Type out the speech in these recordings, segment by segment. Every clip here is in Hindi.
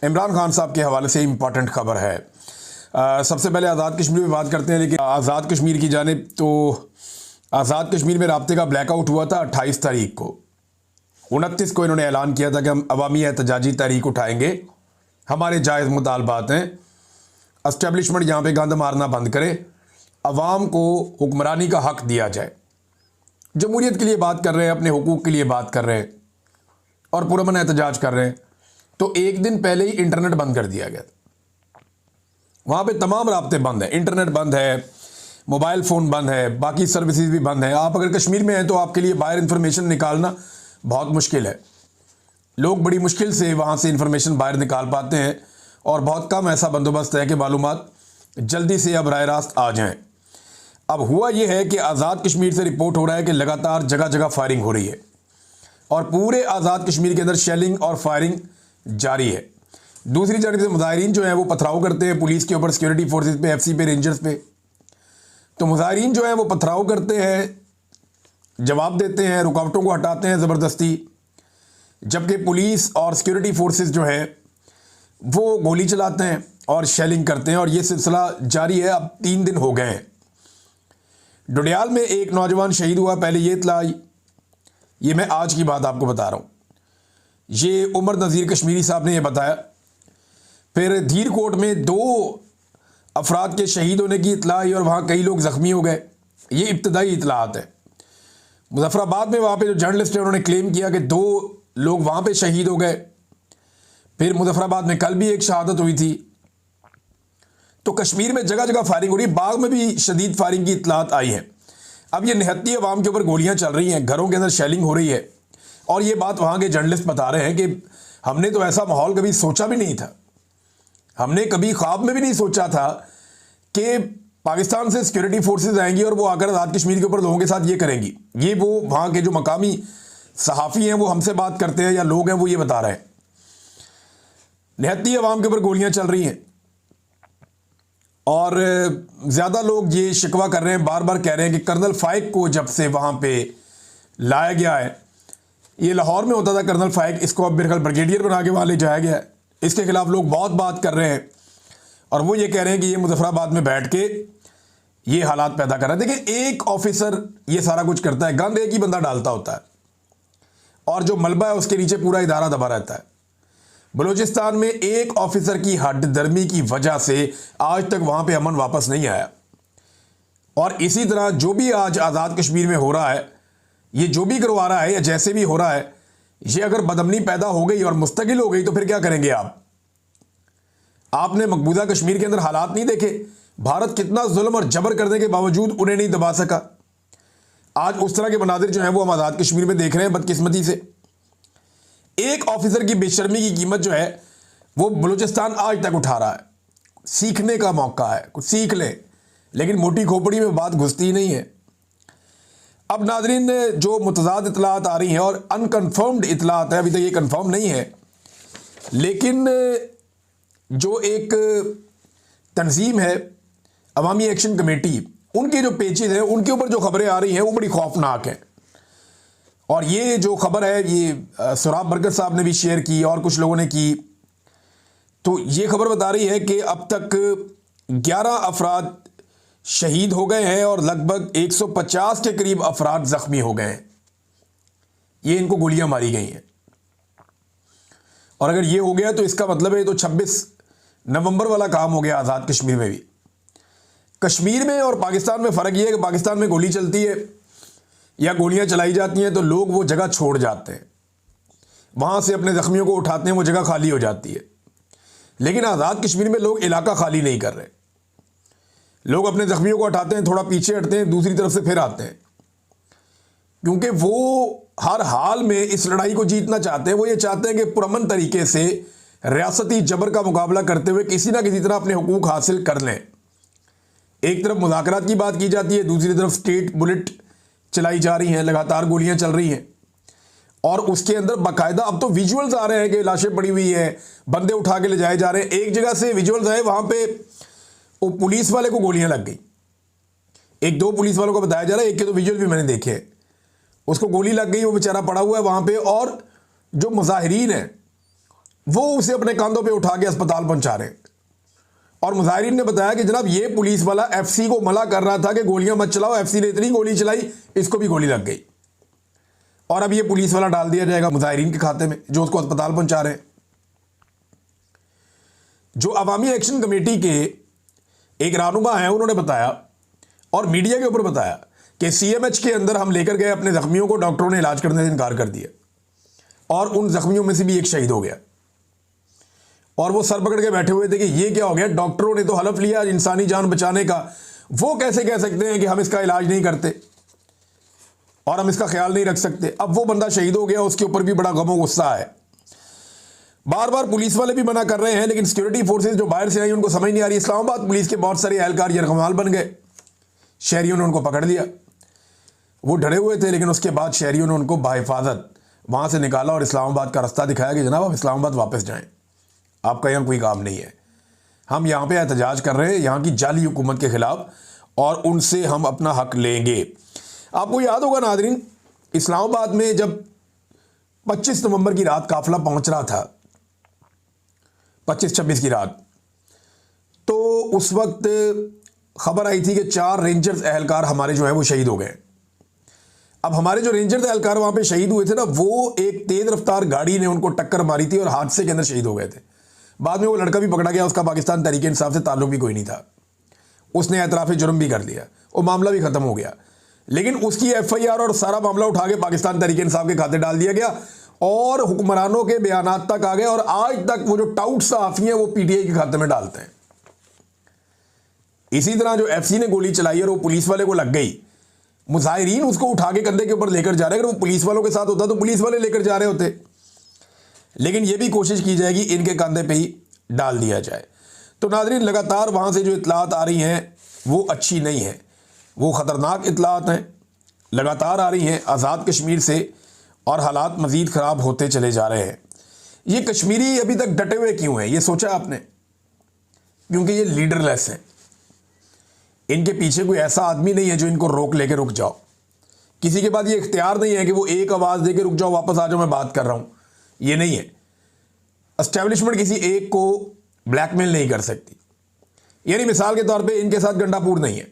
इमरान खान साहब के हवाले से इम्पॉर्टेंट खबर है। सबसे पहले आज़ाद कश्मीर में बात करते हैं, लेकिन आज़ाद कश्मीर की जानिब तो आज़ाद कश्मीर में राब्ते का ब्लैकआउट हुआ था 28 तारीख को। 29 को इन्होंने ऐलान किया था कि हम अवामी एहतजाजी तारीख उठाएंगे, हमारे जायज़ मुतालबात हैं, एस्टेब्लिशमेंट यहाँ पे गंद मारना बंद करे, अवाम को हुक्मरानी का हक दिया जाए। जमहूरियत के लिए बात कर रहे हैं, अपने हुकूक के लिए बात कर रहे हैं और पुरअमन एहतजाज कर रहे हैं। तो एक दिन पहले ही इंटरनेट बंद कर दिया गया। वहाँ पे तमाम राब्ते बंद हैं, इंटरनेट बंद है, मोबाइल फ़ोन बंद है, बाकी सर्विसेज भी बंद हैं। आप अगर कश्मीर में हैं तो आपके लिए बाहर इंफॉर्मेशन निकालना बहुत मुश्किल है। लोग बड़ी मुश्किल से वहाँ से इंफॉर्मेशन बाहर निकाल पाते हैं और बहुत कम ऐसा बंदोबस्त है कि मालूमात जल्दी से अब राह रास्त आ जाएँ। अब हुआ यह है कि आज़ाद कश्मीर से रिपोर्ट हो रहा है कि लगातार जगह जगह फायरिंग हो रही है और पूरे आज़ाद कश्मीर के अंदर शेलिंग और फायरिंग जारी है। दूसरी जानिब से मुजाहिरीन जो है वो पथराव करते हैं पुलिस के ऊपर, सिक्योरिटी फोर्सेस पे, एफसी पे, रेंजर्स पे। तो मुजाहिरीन जो है वो पथराव करते हैं, जवाब देते हैं, रुकावटों को हटाते हैं ज़बरदस्ती, जबकि पुलिस और सिक्योरिटी फोर्सेस जो है वो गोली चलाते हैं और शेलिंग करते हैं। और ये सिलसिला जारी है, अब 3 दिन हो गए हैं। डोडियाल में एक नौजवान शहीद हुआ, पहले ये इत्तला आई, ये मैं आज की बात आपको बता रहा हूँ। ये उमर नज़ीर कश्मीरी साहब ने यह बताया। फिर धीरकोट में 2 अफराद के शहीद होने की इत्तला आई और वहाँ कई लोग ज़ख्मी हो गए। ये इब्तदाई इत्तलात है। मुजफ्फराबाद में वहाँ पे जो जर्नलिस्ट है उन्होंने क्लेम किया कि 2 लोग वहाँ पे शहीद हो गए। फिर मुजफ्फराबाद में कल भी एक शहादत हुई थी। तो कश्मीर में जगह जगह फायरिंग हो रही है। बाग में भी शदीद फायरिंग की इत्तलात आई है। अब ये निहत्ती अवाम के ऊपर गोलियाँ चल रही हैं, घरों के अंदर शेलिंग हो रही है। और ये बात वहाँ के जर्नलिस्ट बता रहे हैं कि हमने तो ऐसा माहौल कभी सोचा भी नहीं था, हमने कभी ख्वाब में भी नहीं सोचा था कि पाकिस्तान से सिक्योरिटी फोर्सेस आएंगी और वो आकर आज़ाद कश्मीर के ऊपर लोगों के साथ ये करेंगी। ये वो वहाँ के जो मकामी सहाफ़ी हैं वो हमसे बात करते हैं या लोग हैं वो ये बता रहे हैं। निहत्ती अवाम के ऊपर गोलियाँ चल रही हैं और ज़्यादा लोग ये शिकवा कर रहे हैं, बार बार कह रहे हैं कि कर्नल फाइक को जब से वहाँ पे लाया गया है, ये लाहौर में होता था कर्नल फाइक, इसको अब मेरे ख्याल ब्रिगेडियर बना के वहाँ ले जाया गया है। इसके खिलाफ लोग बहुत बात कर रहे हैं और वो ये कह रहे हैं कि ये मुजफ्फराबाद में बैठ के ये हालात पैदा कर रहा है। देखिए, एक ऑफिसर ये सारा कुछ करता है, गंद एक ही बंदा डालता होता है और जो मलबा है उसके नीचे पूरा इदारा दबा रहता है। बलूचिस्तान में एक ऑफिसर की हड दर्मी की वजह से आज तक वहाँ पे अमन वापस नहीं आया। और इसी तरह जो भी आज आज़ाद कश्मीर में हो रहा है, ये जो भी करवा रहा है या जैसे भी हो रहा है, ये अगर बदअमनी पैदा हो गई और मुस्तकिल हो गई तो फिर क्या करेंगे आप? आपने मकबूजा कश्मीर के अंदर हालात नहीं देखे? भारत कितना जुल्म और जबर करने के बावजूद उन्हें नहीं दबा सका। आज उस तरह के मनाजिर जो हैं वो हम आज़ाद कश्मीर में देख रहे हैं बदकिस्मती से। एक ऑफिसर की बेशर्मी की कीमत जो है वो बलूचिस्तान आज तक उठा रहा है। सीखने का मौका है, कुछ सीख ले, लेकिन मोटी खोपड़ी में बात घुसती ही नहीं है। अब नाज़रीन, जो मुतज़ाद इत्तलात आ रही हैं और अनकन्फर्म्ड इत्तलात है, अभी तक ये कन्फर्म नहीं है, लेकिन जो एक तंजीम है अवामी एक्शन कमेटी, उनके जो पेजेस हैं उनके ऊपर जो खबरें आ रही हैं वो बड़ी खौफनाक हैं। और ये जो खबर है ये सुराब बरकत साहब ने भी शेयर की और कुछ लोगों ने की। तो ये खबर बता रही है कि अब तक 11 अफराद शहीद हो गए हैं और लगभग 150 के करीब अफराद ज़ख्मी हो गए हैं। ये इनको गोलियां मारी गई हैं। और अगर ये हो गया तो इसका मतलब है तो 26 नवंबर वाला काम हो गया आज़ाद कश्मीर में भी। कश्मीर में और पाकिस्तान में फ़र्क ये है कि पाकिस्तान में गोली चलती है या गोलियां चलाई जाती हैं तो लोग वो जगह छोड़ जाते हैं, वहाँ से अपने ज़ख्मियों को उठाते हैं, वो जगह खाली हो जाती है। लेकिन आज़ाद कश्मीर में लोग इलाका खाली नहीं कर रहे। लोग अपने ज़ख्मियों को हटाते हैं, थोड़ा पीछे हटते हैं, दूसरी तरफ से फिर आते हैं, क्योंकि वो हर हाल में इस लड़ाई को जीतना चाहते हैं। वो ये चाहते हैं कि पुरअमन तरीके से रियासती जबर का मुकाबला करते हुए किसी ना किसी तरह अपने हुकूक हासिल कर लें। एक तरफ मुज़ाकरात की बात की जाती है, दूसरी तरफ स्टेट बुलेट चलाई जा रही हैं, लगातार गोलियां चल रही हैं और उसके अंदर बाकायदा अब तो विजुअल्स आ रहे हैं कि लाशें पड़ी हुई हैं, बंदे उठा के ले जाए जा रहे हैं। एक जगह से विजुअल्स आए, वहाँ पे वो पुलिस वाले को गोलियां लग गई। 1-2 पुलिस वालों को बताया जा रहा है, एक के तो विजुअल भी मैंने देखे हैं, उसको गोली लग गई, वो बेचारा पड़ा हुआ है वहाँ पे। और जो मुजाहिरीन हैं वो उसे अपने कंधों पे उठा के अस्पताल पहुंचा रहे हैं। और मुजाहिरीन ने बताया कि जनाब ये पुलिस वाला एफसी को मना कर रहा था कि गोलियां मत चलाओ, एफसी ने इतनी गोली चलाई इसको भी गोली लग गई। और अब ये पुलिस वाला डाल दिया जाएगा मुजाहिरीन के खाते में जो उसको अस्पताल पहुंचा रहे हैं। जो अवामी एक्शन कमेटी के एक रहनुमा है उन्होंने बताया और मीडिया के ऊपर बताया कि सीएमएच के अंदर हम लेकर गए अपने जख्मियों को, डॉक्टरों ने इलाज करने से इनकार कर दिया और उन जख्मियों में से भी एक शहीद हो गया। और वो सर पकड़ के बैठे हुए थे कि ये क्या हो गया, डॉक्टरों ने तो हलफ लिया इंसानी जान बचाने का, वो कैसे कह सकते हैं कि हम इसका इलाज नहीं करते और हम इसका ख्याल नहीं रख सकते। अब वो बंदा शहीद हो गया, उसके ऊपर भी बड़ा गमो गुस्सा है। बार बार पुलिस वाले भी मना कर रहे हैं लेकिन सिक्योरिटी फोर्सेस जो बाहर से आई उनको समझ नहीं आ रही। इस्लामाबाद पुलिस के बहुत सारे एहलकार यरगमाल बन गए, शहरियों ने उनको पकड़ लिया। वो डरे हुए थे लेकिन उसके बाद शहरियों ने उनको बाहिफाजत वहां से निकाला और इस्लामाबाद का रास्ता दिखाया कि जनाब आप इस्लामाबाद वापस जाएं, आपका यहाँ कोई काम नहीं है। हम यहाँ पे एहतजाज कर रहे हैं यहाँ की जाली हुकूमत के खिलाफ और उनसे हम अपना हक लेंगे। आपको याद होगा नादरीन, इस्लामाबाद में जब 25 नवंबर की रात काफिला पहुंच रहा था, 25-26 की रात, तो उस वक्त खबर आई थी कि 4 रेंजर्स एहलकार हमारे जो है वो शहीद हो गए। अब हमारे जो रेंजर्स एहलकार वहां पे शहीद हुए थे ना, वो एक तेज रफ्तार गाड़ी ने उनको टक्कर मारी थी और हादसे के अंदर शहीद हो गए थे। बाद में वो लड़का भी पकड़ा गया, उसका पाकिस्तान तहरीक इंसाफ से ताल्लुक भी कोई नहीं था, उसने एतराफ़ जुर्म भी कर लिया, वो मामला भी खत्म हो गया। लेकिन उसकी FIR और सारा मामला उठा के पाकिस्तान तहरीक इंसाफ के खाते डाल दिया गया और हुक्मरानों के बयानात तक आ गए और आज तक वो जो टाउट सहाफ़ी हैं वो PTI के खाते में डालते हैं। इसी तरह जो FC ने गोली चलाई और वो पुलिस वाले को लग गई, मुजाहिरीन उसको उठा के कंधे के ऊपर लेकर जा रहे हैं। अगर वो पुलिस वालों के साथ होता तो पुलिस वाले लेकर जा रहे होते, लेकिन ये भी कोशिश की जाएगी इनके कंधे पे ही डाल दिया जाए। तो नाज़रीन, लगातार वहाँ से जो इत्तलात आ रही हैं वो अच्छी नहीं है, वो ख़तरनाक इत्तलात हैं, लगातार आ रही हैं आज़ाद कश्मीर से और हालात मज़ीद ख़राब होते चले जा रहे हैं। ये कश्मीरी अभी तक डटे हुए क्यों हैं, ये सोचा आपने? क्योंकि ये लीडरलेस हैं, इनके पीछे कोई ऐसा आदमी नहीं है जो इनको रोक लेके रुक जाओ। किसी के पास ये इख्तियार नहीं है कि वो एक आवाज़ दे के रुक जाओ, वापस आ जाओ, मैं बात कर रहा हूँ, ये नहीं है। एस्टेब्लिशमेंट किसी एक को ब्लैकमेल नहीं कर सकती। यानी मिसाल के तौर पे इनके साथ गंडापुर नहीं है,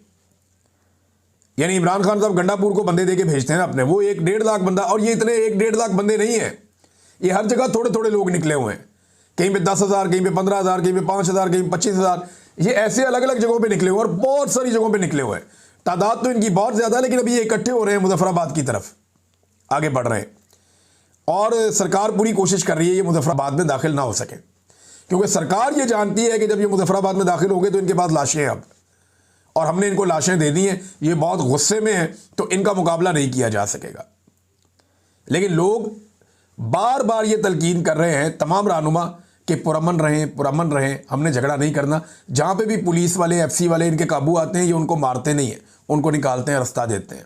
यानी इमरान खान साहब गंडापुर को बंदे देके भेजते हैं ना अपने, वो 1-1.5 लाख बंदा, और ये इतने 1-1.5 लाख बंदे नहीं है, ये हर जगह थोड़े थोड़े लोग निकले हुए हैं, कहीं पे 10,000, कहीं पे 15,000, कहीं पे 5,000, कहीं पे 25,000, ये ऐसे अलग अलग जगहों पे निकले हुए और बहुत सारी जगहों पे निकले हुए हैं। तादाद तो इनकी बहुत ज़्यादा है लेकिन अभी ये इकट्ठे हो रहे हैं, मुजफ्फराबाद की तरफ आगे बढ़ रहे हैं और सरकार पूरी कोशिश कर रही है ये मुजफ्फराबाद में दाखिल ना हो सके, क्योंकि सरकार ये जानती है कि जब ये मुजफ्फराबाद में दाखिल हो गए तो इनके पास लाशें हैं अब, और हमने इनको लाशें दे दी हैं, ये बहुत गुस्से में हैं, तो इनका मुकाबला नहीं किया जा सकेगा। लेकिन लोग बार बार ये तलकीन कर रहे हैं तमाम रहनुमा कि पुरअमन रहें, हमने झगड़ा नहीं करना। जहाँ पे भी पुलिस वाले FC वाले इनके काबू आते हैं ये उनको मारते नहीं हैं, उनको निकालते हैं, रास्ता देते हैं।